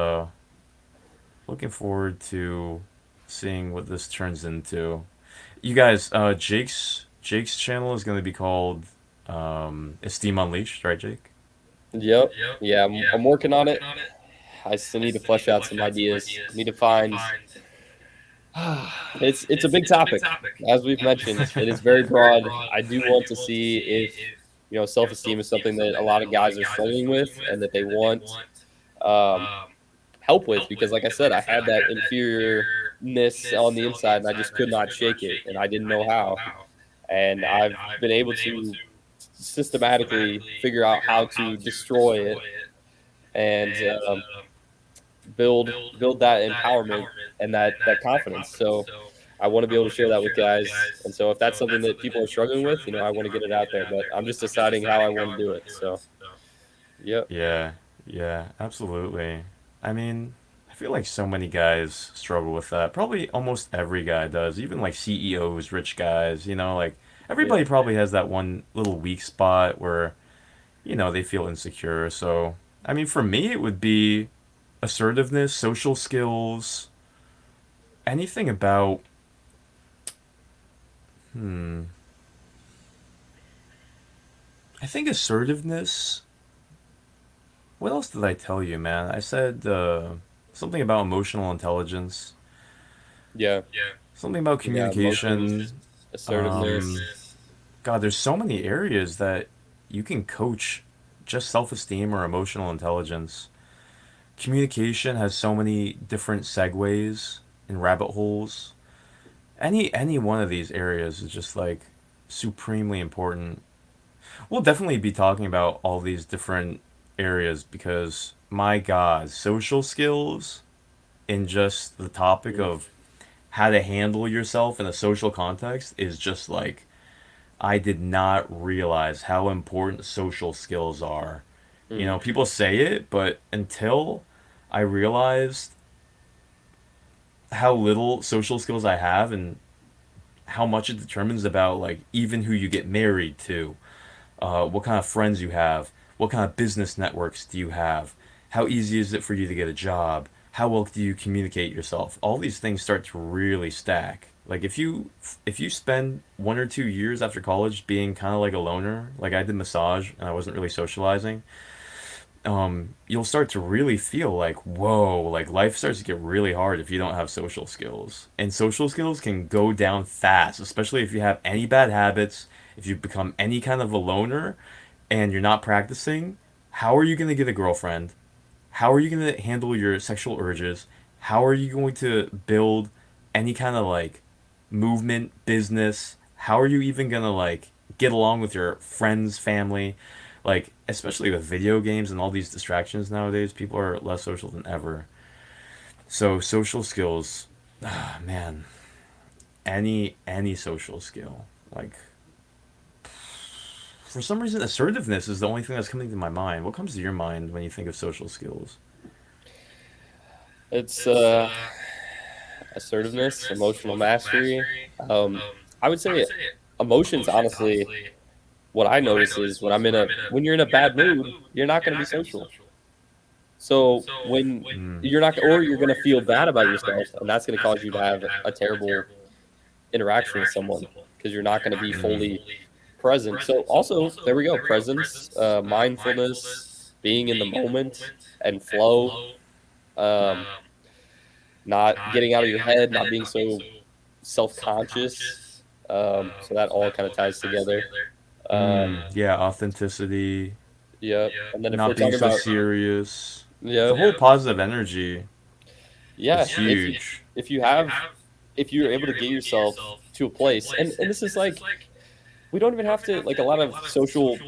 looking forward to seeing what this turns into. You guys, Jake's channel is gonna be called Esteem Unleashed, right, Jake? Yep. Yeah, I'm working on it. I still need to flesh out some ideas. I need to find. It's a big topic, as we've mentioned. It is very broad. I do want to see if self esteem is something that a lot of guys are struggling with and that they want um, help with. Because, like I said, I had that inferiorness on the inside, and I just could not shake it, and I didn't know how. And I've been able to systematically figure out how to destroy it and build that empowerment and that confidence. So I want to be able to share that with guys. And so if that's something that people are struggling with, I want to get it out there. But I'm just deciding how I want to do it. So yep, Yeah, yeah, absolutely. I mean, I feel like so many guys struggle with that. Probably almost every guy does. Even like CEOs, rich guys, like yep. everybody probably has that one little weak spot where, they feel insecure. So, I mean, for me, it would be assertiveness, social skills, anything about, hmm, I think assertiveness. What else did I tell you, man? I said something about emotional intelligence, Yeah. something about Yeah. Emotions, communication. assertiveness. Um, God, there's so many areas that you can coach just self esteem or emotional intelligence. Communication has so many different segues and rabbit holes. Any one of these areas is just like supremely important. We'll definitely be talking about all these different areas because my God, social skills in just the topic Mm, of how to handle yourself in a social context is just like I did not realize how important social skills are. mm, People say it, but until I realized how little social skills I have and how much it determines about like even who you get married to, what kind of friends you have, what kind of business networks do you have, how easy is it for you to get a job, how well do you communicate yourself. All these things start to really stack. Like if you spend 1 or 2 years after college being kind of like a loner, like I did massage and I wasn't really socializing, you'll start to really feel like, whoa, like life starts to get really hard if you don't have social skills. And social skills can go down fast, especially if you have any bad habits, if you become any kind of a loner and you're not practicing. How are you going to get a girlfriend? How are you going to handle your sexual urges? How are you going to build any kind of like movement, business? How are you even going to like get along with your friends, family? Like, especially with video games and all these distractions nowadays, people are less social than ever. So social skills, ah, man, any social skill. Like, for some reason, assertiveness is the only thing that's coming to my mind. What comes to your mind when you think of social skills? It's assertiveness, emotional mastery. Um, I would say emotions, honestly, what I notice is when you're in a bad mood, you're not going to be social. So when you're not, or you're going to feel bad about yourself, and that's going to cause you to have a terrible interaction with someone because you're not going to be fully present. So also, there we go, presence, mindfulness, being in the moment and flow, um, not getting out of your head, not being so self-conscious. So that all kind of ties together. Mm, yeah, authenticity, Yep. And then if we're not being talking so about, serious. The yep, whole positive energy is yeah, huge. if you have if you're able to get yourself to a place, and this is like we don't even have to, like, a lot of social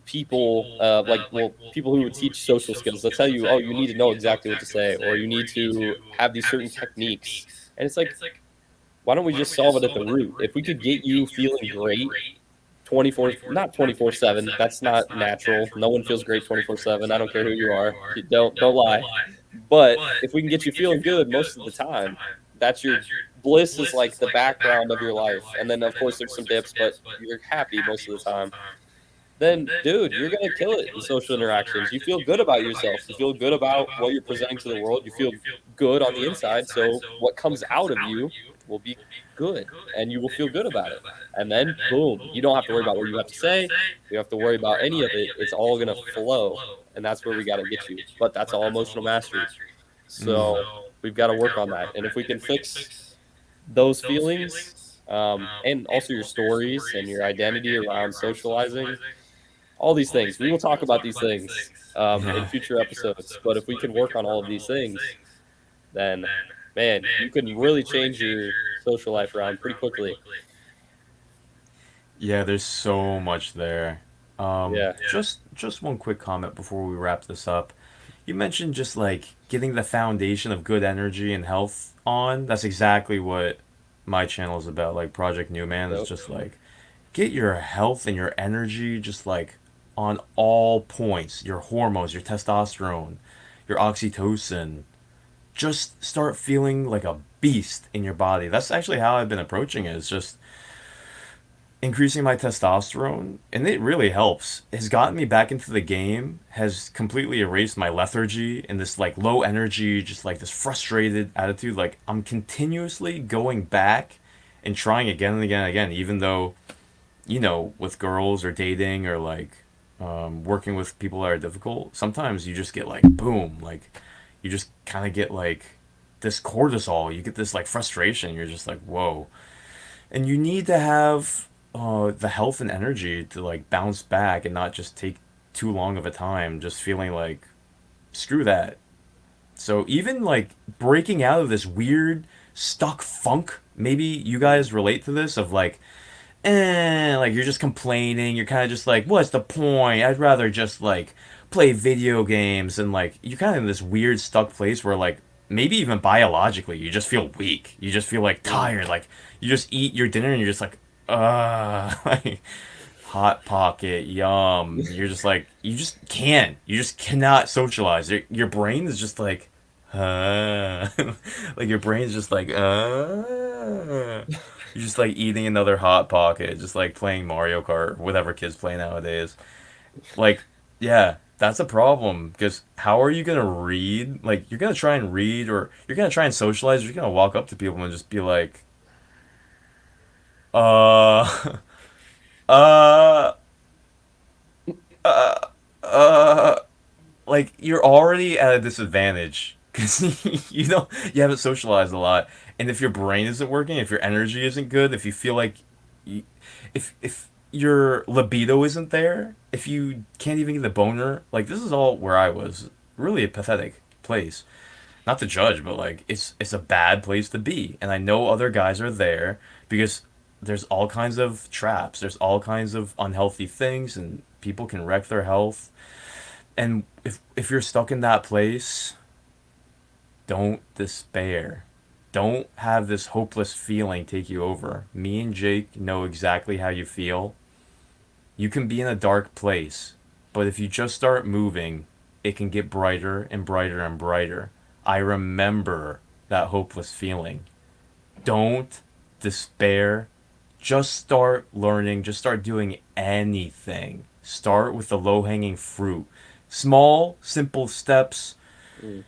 people, like, well, people who would teach social skills, they'll tell you, oh, you need to know exactly what to say, or you need to have these certain techniques. And it's like, why don't we just solve it at the root? If we could get you feeling great 24, not 24/7, that's not natural. No one feels great 24/7. I don't care who you are. Don't lie. But if we can get you feeling good most of the time, that's your bliss is like the background of your life. And then of course there's some dips, but you're happy most of the time. Then dude, you're going to kill it in social interactions. You feel good about yourself. You feel good about what you're presenting to the world. You feel good on the inside, so what comes out of you will be good and you will feel good about it. And then boom, you don't have to worry about what you have to say. You don't have to worry about any of it. It's all going to flow. And that's where we got to get you. But that's all emotional mastery. Mm. So we've got to work on that. And if we can fix those feelings, and also your stories and your identity around socializing, all these things, we will talk about these things in Yeah. future episodes. But if we can work on all of these things, then man, you can really change your social life around pretty quickly. Yeah, there's so much there. Yeah. Just one quick comment before we wrap this up. You mentioned just like getting the foundation of good energy and health on. That's exactly what my channel is about. Like Project Newman is Yep. just like get your health and your energy just like on all points. Your hormones, your testosterone, your oxytocin. Just start feeling like a beast in your body. That's actually how I've been approaching it. It's just increasing my testosterone, and it really helps. Has gotten me back into the game, has completely erased my lethargy and this like low energy, just like this frustrated attitude. Like I'm continuously going back and trying again and again and again, even though, with girls or dating or like working with people that are difficult, sometimes you just get like boom, like you just kind of get like this cortisol, you get this like frustration, you're just like, whoa, and you need to have the health and energy to like bounce back and not just take too long of a time just feeling like screw that. So even like breaking out of this weird stuck funk, maybe you guys relate to this of like you're just complaining, you're kind of just like what's the point, I'd rather just like play video games, and like you're kind of in this weird stuck place where like maybe even biologically you just feel weak, you just feel like Mm. tired, like you just eat your dinner and you're just like like hot pocket yum, you're just like you just cannot socialize, your brain is just like like your brain's just like you're just like eating another hot pocket, just like playing Mario Kart, whatever kids play nowadays. Like, yeah, that's a problem because how are you gonna read? Like, you're gonna try and read, or you're gonna try and socialize. You're gonna walk up to people and just be like, uh, uh, uh, like you're already at a disadvantage because you haven't socialized a lot, and if your brain isn't working, if your energy isn't good, if you feel like you, if your libido isn't there, if you can't even get the boner, like this is all where I was, really a pathetic place. Not to judge, but like it's a bad place to be, and I know other guys are there because there's all kinds of traps, there's all kinds of unhealthy things, and People can wreck their health. And if you're stuck in that place, don't despair. Don't have this hopeless feeling take you over. Me and Jake know exactly how you feel. You can be in a dark place, but if you just start moving, it can get brighter and brighter and brighter. I remember that hopeless feeling. Don't despair. Just start learning, just start doing anything. Start with the low hanging fruit. Small, simple steps. Mm,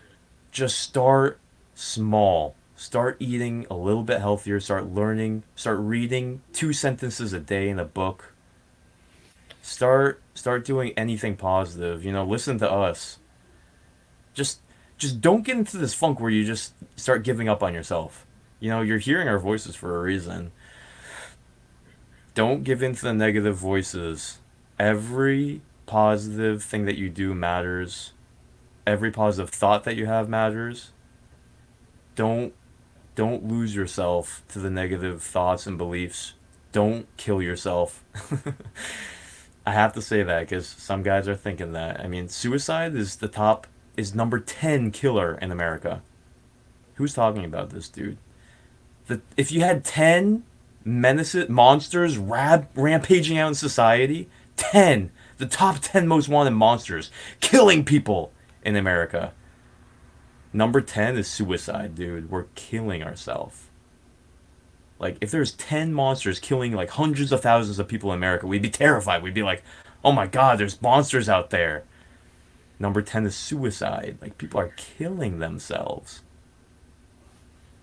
Just start small. Start eating a little bit healthier. Start learning. Start reading 2 sentences a day in a book. Start doing anything positive. Listen to us. Just just don't get into this funk where you just start giving up on yourself. You're hearing our voices for a reason. Don't give in to the negative voices. Every positive thing that you do matters. Every positive thought that you have matters. Don't don't lose yourself to the negative thoughts and beliefs. Don't kill yourself. I have to say that because some guys are thinking that. I mean, suicide is number 10 killer in America. Who's talking about this, dude? If you had 10 menaces, monsters rampaging out in society, 10, the top 10 most wanted monsters killing people in America. Number 10 is suicide, dude. We're killing ourselves. Like, if there's 10 monsters killing like hundreds of thousands of people in America, we'd be terrified. We'd be like, oh my god, there's monsters out there. Number 10 is suicide. Like, people are killing themselves.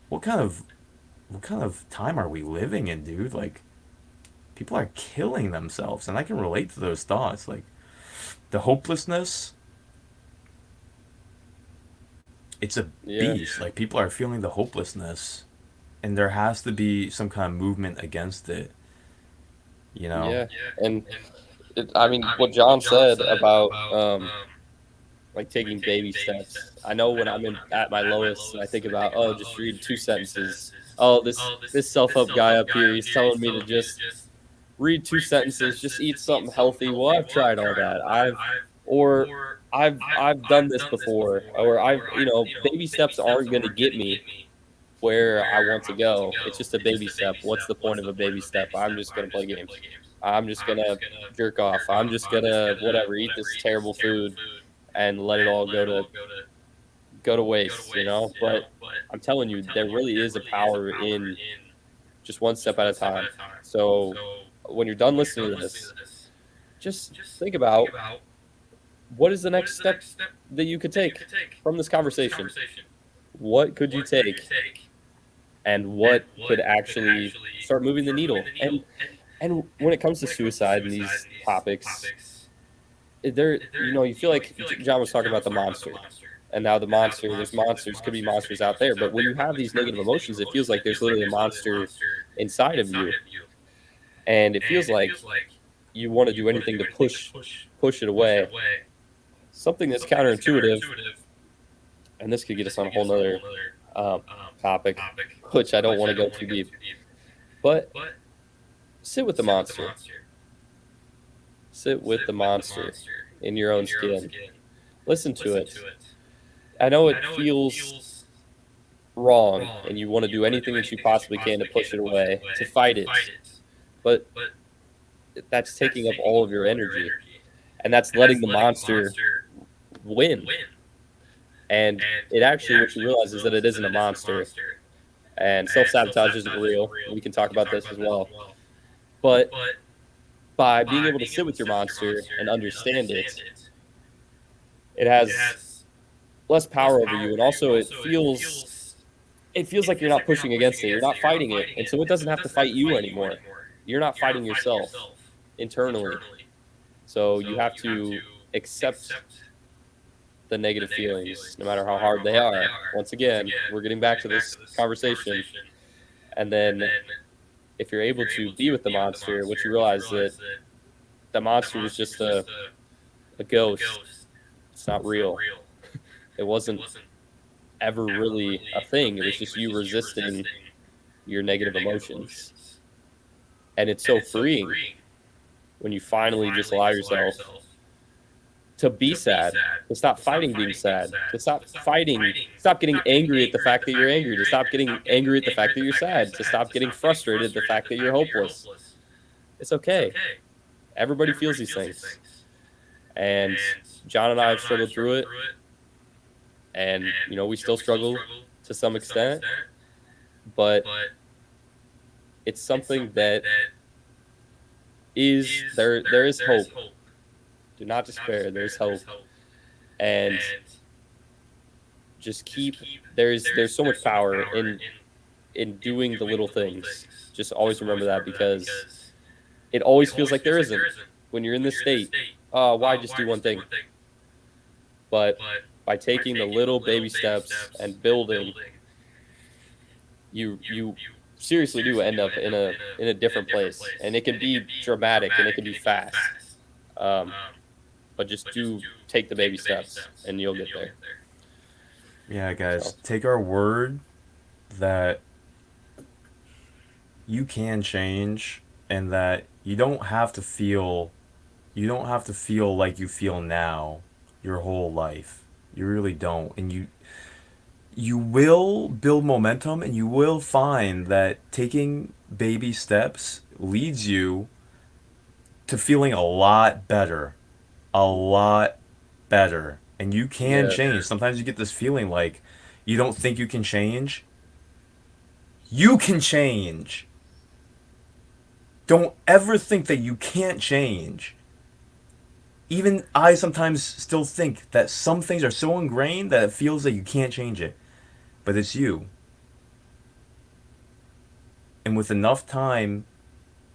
What kind of what kind of time are we living in, dude? Like, people are killing themselves, and I can relate to those thoughts. Like, the hopelessness, it's a yeah, beast. Like, people are feeling the hopelessness, and there has to be some kind of movement against it, you know? yeah. And I mean, what John said about like taking baby steps. I know when I'm at my lowest and I think about, oh, just read 2 sentences. Oh, this self help guy up here, he's telling me to just read 2 sentences, just eat something healthy. Well, I've tried all that. Or I've done this before, or baby steps aren't going to get me where I want to go. It's just a baby step. What's the point of a baby step? I'm just going to play games. I'm just going to jerk off. I'm just going to whatever, eat this terrible food and let it all go to waste, But I'm telling you, there really is a power in just one step at a time. So when you're done listening to this, just think about what is the next step that you could take from this conversation. What could you take, and what could actually start moving the needle? And when it comes to suicide and these topics, you feel like John was talking about the monster, and now there's monsters, could be monsters out there, but when you have these negative emotions, it feels like there's literally a monster inside of you, and it feels like you want to do anything to push it away. Something that's counterintuitive, and this could get us on a whole nother um, topic, which I don't want to go too deep, but sit with the monster. Sit with the monster in your own skin. Listen to it. I know it feels wrong and you want to do anything that you possibly can to push it away, to fight it, but that's taking up all of your energy, and that's letting the monster win. And it actually, what you realize is that it isn't a monster, and self sabotage isn't real. We can talk about this as well. But by being able to sit with your monster and understand it, it has less power over you, and also it feels like you're not pushing against it. You're not fighting it, and so it doesn't have to fight you anymore. You're not fighting yourself internally. So you have to accept the negative feelings, no matter how hard they are. Once again, we're getting back to this conversation. And then if you're able to be with the monster, what you realize that the monster was just a ghost. It's not real. It wasn't ever really a thing. It was just you resisting your negative emotions. And it's so freeing. when you finally just allow yourself to be sad, to stop fighting being sad, to stop getting angry at the fact that you're angry, to stop getting angry at the fact that you're sad, to stop getting frustrated at the fact that you're hopeless. It's okay. Everybody feels these things. And John and I have struggled through it. And, we still struggle to some extent, but it's something that there is hope. Do not despair. There's hope. And just keep there's so much power in doing the little things. Just always remember that, because it always feels like there isn't when you're in this state. Why just do one thing? But by taking the little baby steps and building, you seriously do end up in a different place, and it can be dramatic and it can be fast. Um, but just do take the baby steps, and you'll get there. Yeah, guys, So take our word that you can change and that you don't have to feel like you feel now your whole life. You really don't. And you will build momentum and you will find that taking baby steps leads you to feeling a lot better. A lot better. And you can yes, change. Sometimes you get this feeling like you don't think you can change. You can change. Don't ever think that you can't change. Even I sometimes still think that some things are so ingrained that it feels like you can't change it. But it's you. And with enough time,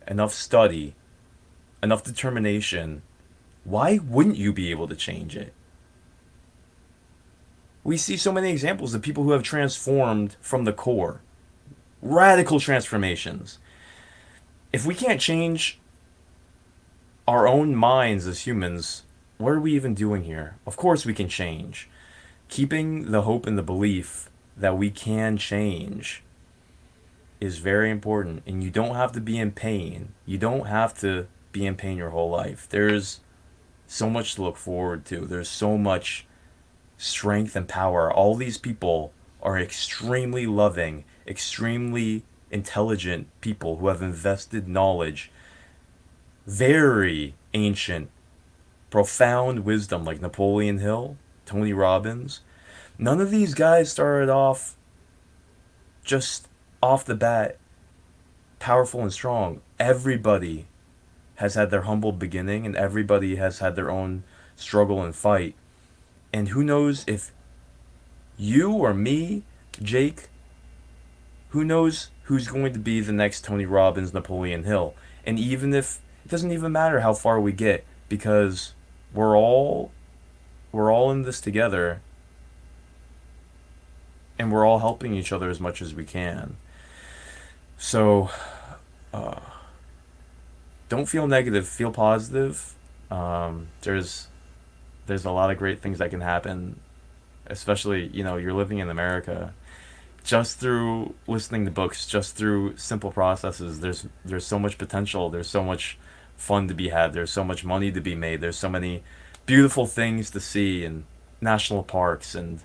enough study, enough determination, why wouldn't you be able to change it? We see so many examples of people who have transformed from the core. Radical transformations. If we can't change our own minds as humans, what are we even doing here? Of course we can change. Keeping the hope and the belief that we can change is very important, and you don't have to be in pain. You don't have to be in pain your whole life. There's so much to look forward to. There's so much strength and power. All these people are extremely loving, extremely intelligent people who have invested knowledge, very ancient, profound wisdom like Napoleon Hill, Tony Robbins. None of these guys started off just off the bat powerful and strong. Everybody has had their humble beginning and everybody has had their own struggle and fight. And who knows if you or me, Jake, who knows who's going to be the next Tony Robbins, Napoleon Hill. And even if it doesn't even matter how far we get because we're all we're all in this together and we're all helping each other as much as we can. So, uh, don't feel negative, feel positive. There's a lot of great things that can happen, especially you're living in America. Just through listening to books, just through simple processes, there's so much potential. There's so much fun to be had. There's so much money to be made. There's so many beautiful things to see and national parks and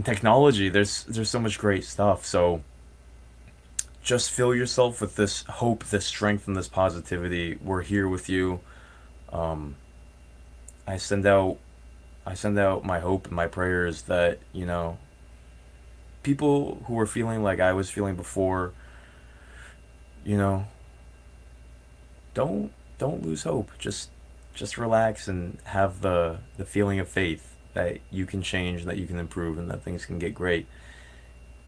technology. There's so much great stuff. So just fill yourself with this hope, this strength, and this positivity. We're here with you. Um, I send out I send out my hope and my prayers that people who are feeling like I was feeling before, you know, don't lose hope. Just relax and have the feeling of faith that you can change, that you can improve, and that things can get great.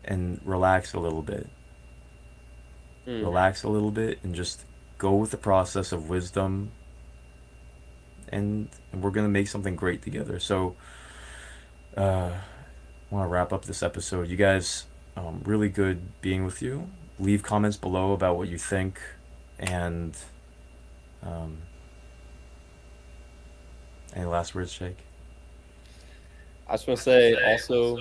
And relax a little bit. mm, Relax a little bit and just go with the process of wisdom and we're gonna make something great together. So I want to wrap up this episode. You guys, really good being with you. Leave comments below about what you think, and um, any last words, Jake? I just want to say also,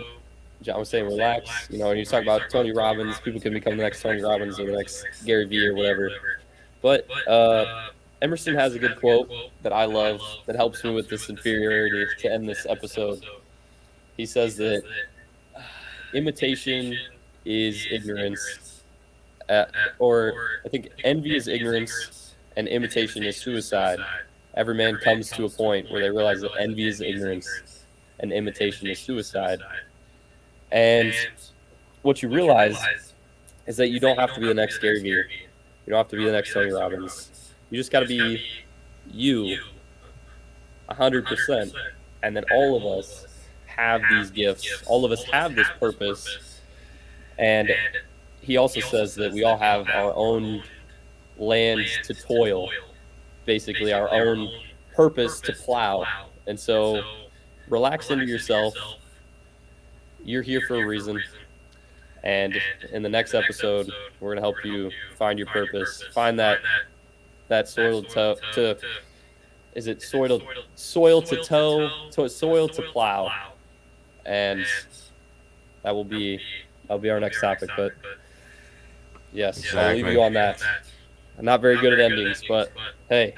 John was saying relax. When you talk about Tony Robbins, people can become the next Tony Robbins or the next Gary Vee or whatever. But Emerson has a good quote that I love that helps me with this inferiority to end this episode. He says that imitation is ignorance, uh, or I think envy is ignorance and imitation is suicide. Every man comes to a point where they realize that envy is ignorance and imitation is suicide. And what you realize is that you don't have to be the next Gary Vee. You don't have to be the next Tony Robbins. You just got to be you 100%. And then all of us have these gifts. All of us have this purpose. And he also says that we all have our own land to toil, basically, our own purpose to plow. And so relax into yourself. You're here for a reason. And in the next episode, we're going to help you find your purpose, find that soil to is it soil to plow, and that'll be our next topic. But yes, I will leave Exactly. you on that. I'm not very good at endings, but hey,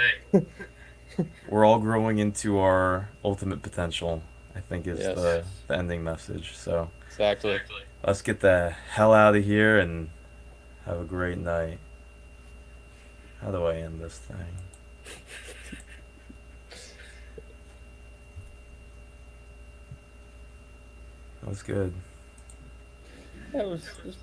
We're all growing into our ultimate potential, I think is yes, the ending message. So exactly. let's get the hell out of here and have a great night. How do I end this thing? That was good. That was pretty.